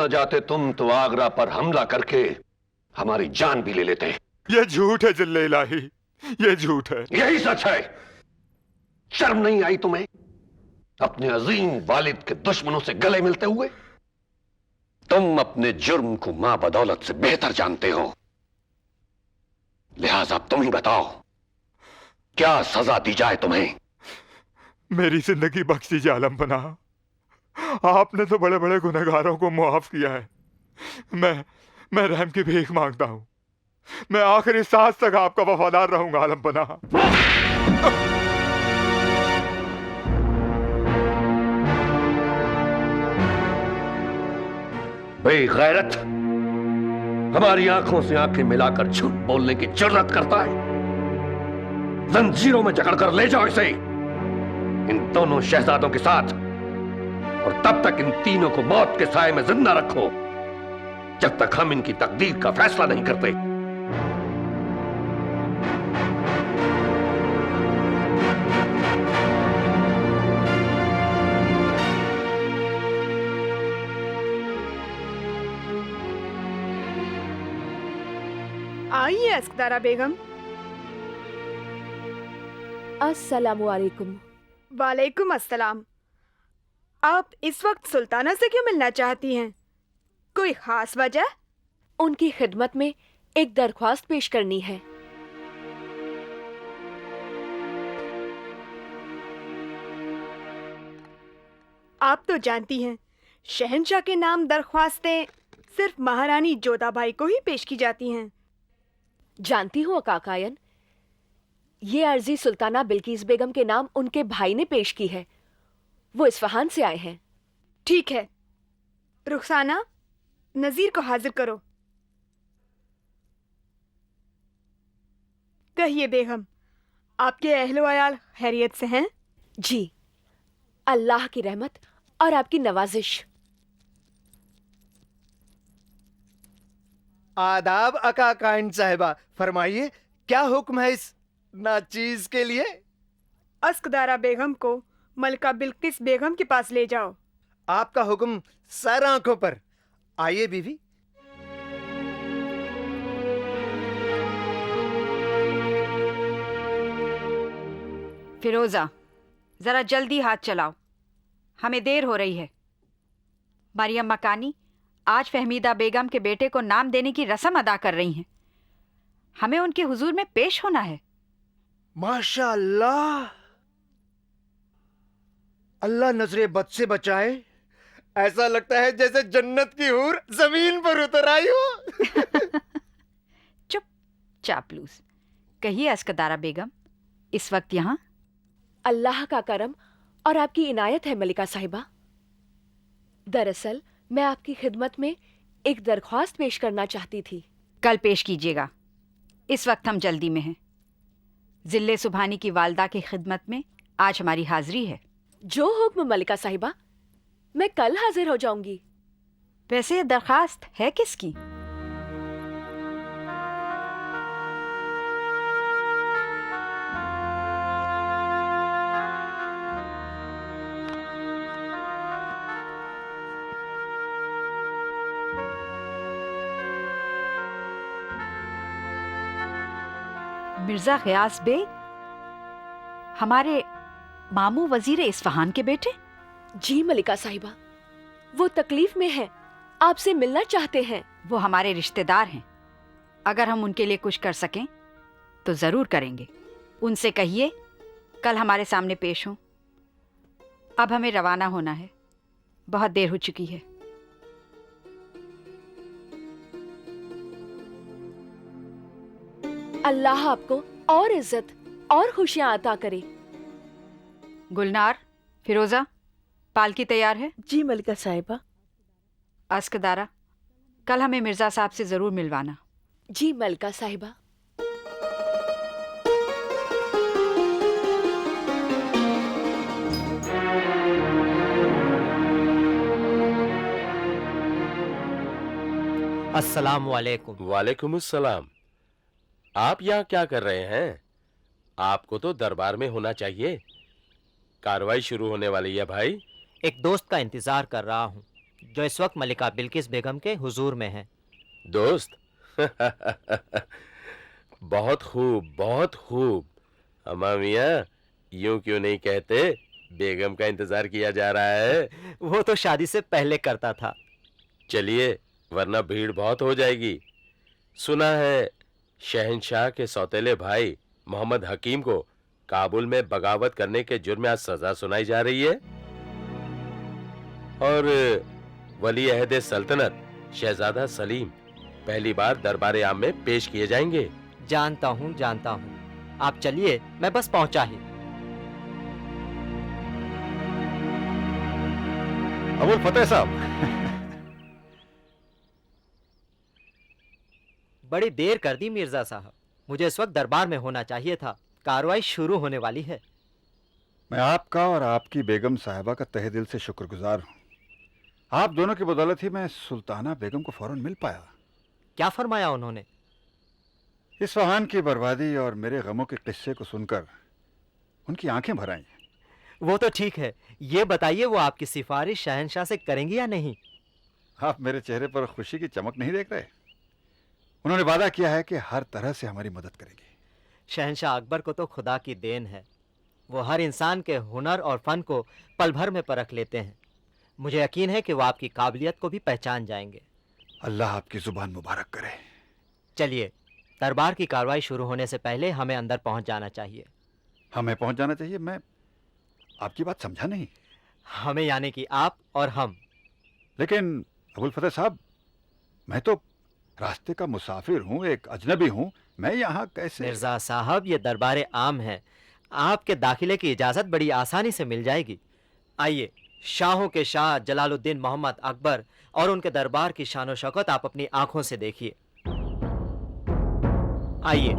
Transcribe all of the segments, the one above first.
न जाते तुम तो आगरा पर हमला करके हमारी जान भी ले लेते। ये झूठ है जिल्ले इलाही, ये झूठ है। यही सच है। शर्म नहीं आई तुम्हें अपने अजीम वालिद के दुश्मनों से गले मिलते हुए? तुम अपने जुर्म को मां बदौलत से बेहतर जानते हो, लिहाजा तुम ही बताओ क्या सजा दी जाए तुम्हें। मेरी जिंदगी बख्श दीजिए आलम बना, आपने तो बड़े बड़े गुनहगारों को मुआफ किया है। मैं रहम की भीख मांगता हूं। मैं आखिरी सांस तक आपका वफादार रहूंगा आलम बना। बेगैरत हमारी आंखों से आंखें मिलाकर झूठ बोलने की जुर्रत करता है। जंजीरों में जकड़कर ले जाओ इसे, इन दोनों शहजादों के साथ, और तब तक इन तीनों को मौत के साए में जिंदा रखो जब तक हम इनकी तकदीर का फैसला नहीं करते। आइए अस्कदारा बेगम। अस्सलामुअलैकुम। वालेकुम अस्सलाम। आप इस वक्त सुल्ताना से क्यों मिलना चाहती हैं? कोई खास वजह? उनकी खिदमत में एक दरख्वास्त पेश करनी है। आप तो जानती हैं, शहंशाह के नाम दरख्वास्तें सिर्फ महारानी जोधाबाई को ही पेश की जाती हैं। जानती हूँ काकायन, ये अर्जी सुल्ताना बिल्किस बेगम के नाम उनके भाई ने पेश की है। वो इस्फहान से आए हैं। ठीक है, रुखसाना, नजीर को हाजिर करो। कहिए बेगम, आपके अहलो अयाल खैरियत से हैं? जी, अल्लाह की रहमत और आपकी नवाजिश। आदाब अका काइंड साहिबा, फरमाइए क्या हुक्म है इस नाचीज के लिए? अस्कदारा बेगम को मलका बिल्किस बेगम के पास ले जाओ। आपका हुक्म सर आंखों पर। आइए बीवी। फिरोजा, जरा जल्दी हाथ चलाओ, हमें देर हो रही है। मरियम मकानी आज फहमीदा बेगम के बेटे को नाम देने की रस्म अदा कर रही हैं। हमें उनके हुजूर में पेश होना है। माशाअल्लाह, अल्लाह नजरे बद से बचाए। ऐसा लगता है जैसे जन्नत की हूर जमीन पर उतर आई हो। चुप चापलूस। कहिए अस्कदारा बेगम, इस वक्त यहाँ? अल्लाह का करम और आपकी इनायत है मलिका साहिबा। दरअसल मैं आपकी खिदमत में एक दरख्वास्त पेश करना चाहती थी। कल पेश कीजिएगा, इस वक्त हम जल्दी में हैं। जिल्ले सुभानी की वालदा की खिदमत में आज हमारी हाजिरी है। जो हुक्म मलिका साहिबा, मैं कल हाजिर हो जाऊंगी। वैसे ये दरखास्त है किसकी? मिर्जा गयास बेग, हमारे मामू वजीर इस्फहान के बेटे? जी मलिका साहिबा, वो तकलीफ में हैं, आपसे मिलना चाहते हैं। वो हमारे रिश्तेदार हैं। अगर हम उनके लिए कुछ कर सकें तो जरूर करेंगे। उनसे कहिए कल हमारे सामने पेश हों। अब हमें रवाना होना है, बहुत देर हो चुकी है। अल्लाह आपको और इज्जत और खुशियां अता करे। गुलनार, फिरोजा, पालकी तैयार है? जी मलिका साहिबा। अस्कदारा, कल हमें मिर्जा साहब से जरूर मिलवाना। जी मलिका साहिबा। अस्सलाम वालेकुम। वालेकुम अस्सलाम। आप यहाँ क्या कर रहे हैं? आपको तो दरबार में होना चाहिए। कार्रवाई शुरू होने वाली है भाई। एक दोस्त का इंतजार कर रहा हूँ जो इस वक्त मलिका बिल्किस बेगम के हुजूर में हैं। दोस्त बहुत खूब, बहुत खूब। अम्मा मियाँ, यूं क्यों नहीं कहते बेगम का इंतजार किया जा रहा है? वो तो शादी से पहले करता था। चलिए, वरना भीड़ बहुत हो जाएगी। सुना है शहंशाह के सौतेले भाई मोहम्मद हकीम को काबुल में बगावत करने के जुर्म में आज सजा सुनाई जा रही है, और वली अहद सल्तनत शहजादा सलीम पहली बार दरबार आम में पेश किए जाएंगे। जानता हूँ, जानता हूँ। आप चलिए, मैं बस पहुंचा ही। अबुल फतेह साहब, बड़ी देर कर दी मिर्जा साहब। मुझे इस वक्त दरबार में होना चाहिए था। कार्रवाई शुरू होने वाली है। मैं आपका और आपकी बेगम साहिबा का तहे दिल से शुक्रगुजार हूँ। आप दोनों की बदौलत ही मैं सुल्ताना बेगम को फौरन मिल पाया। क्या फरमाया उन्होंने? इस्फहान की बर्बादी और मेरे गमों के किस्से को सुनकर उनकी आंखें भर आईं। वो तो ठीक है, ये बताइए वो आपकी सिफारिश शहंशाह से करेंगी या नहीं? आप मेरे चेहरे पर खुशी की चमक नहीं देख रहे? उन्होंने वादा किया है कि हर तरह से हमारी मदद करेंगे। शहंशाह अकबर को तो खुदा की देन है। वो हर इंसान के हुनर और फन को पल भर में परख लेते हैं। मुझे यकीन है कि वो आपकी काबिलियत को भी पहचान जाएंगे। अल्लाह आपकी जुबान मुबारक करे। चलिए, दरबार की कार्रवाई शुरू होने से पहले हमें अंदर पहुंच जाना चाहिए। हमें पहुंच जाना चाहिए? मैं आपकी बात समझा नहीं। हमें यानी कि आप और हम। लेकिन अबुल फतेह साहब, मैं तो रास्ते का मुसाफिर हूँ, एक अजनबी हूँ। मैं यहाँ कैसे? मिर्जा साहब, ये दरबार आम है। आपके दाखिले की इजाज़त बड़ी आसानी से मिल जाएगी। आइए, शाहों के शाह जलालुद्दीन मोहम्मद अकबर और उनके दरबार की शान शौकत आप अपनी आंखों से देखिए। आइए।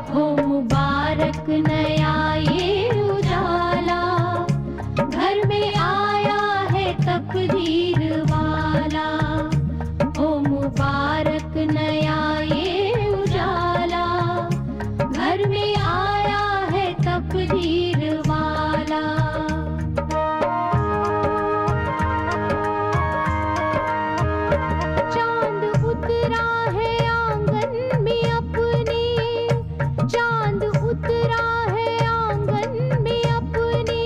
हो मुबारक नया ये उजाला, घर में आया है तकदीर वाला। हो मुबारक नया ये उजाला, घर में आया है तकदीर वाला। चांद उतरा है आंगन में अपने, चांद उतरा है आंगन में अपने,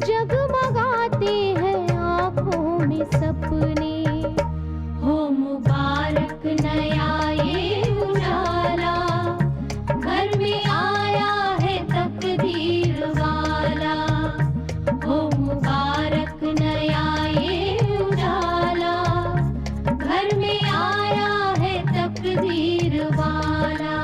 जगमगाते हैं आंखों में सपने। हो मुबारक नया ये उजाला, घर में आया है तकदीर वाला। हो मुबारक नया ये उजाला, घर में आया है तकदीर वाला।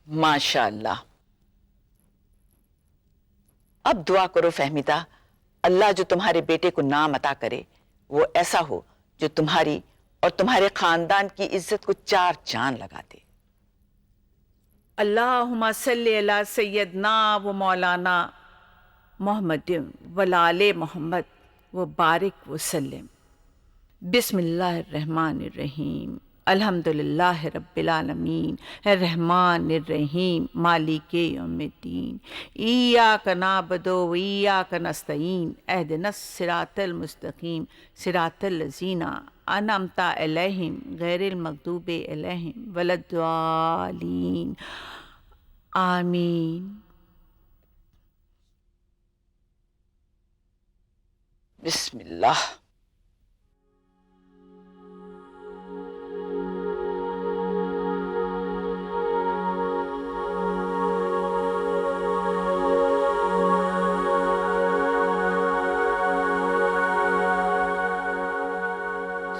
माशाअल्लाह। अब दुआ करो फहमीदा, अल्लाह जो तुम्हारे बेटे को नाम अता करे वो ऐसा हो जो तुम्हारी और तुम्हारे खानदान की इज्जत को चार चांद लगा दे। अल्लाहुम्मा सल्ली अला सय्यदना व मौलाना मोहम्मद वलाले मोहम्मद व बारिक व सल्लिम। बिस्मिल्लाहिर रहमानिर रहीम। अल्हम्दुलिल्लाहि रब्बिल आलमीन अर्रहमानिर रहीम मालिके यौमिद्दीन इय्याका नअबुदु व इय्याका नस्तईन इहदिनस सिरातल मुस्तकीम सिरातल लज़ीना अनअमता अलैहिम गैरिल मग़दूबि अलैहिम वलद्दालीन आमीन। बिस्मिल्लाह।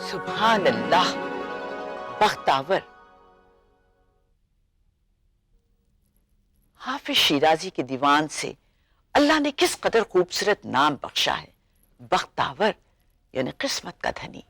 सुभान अल्लाह, बख्तावर। हाफिज शिराजी के दीवान से अल्लाह ने किस कदर खूबसूरत नाम बख्शा है। बख्तावर यानी किस्मत का धनी।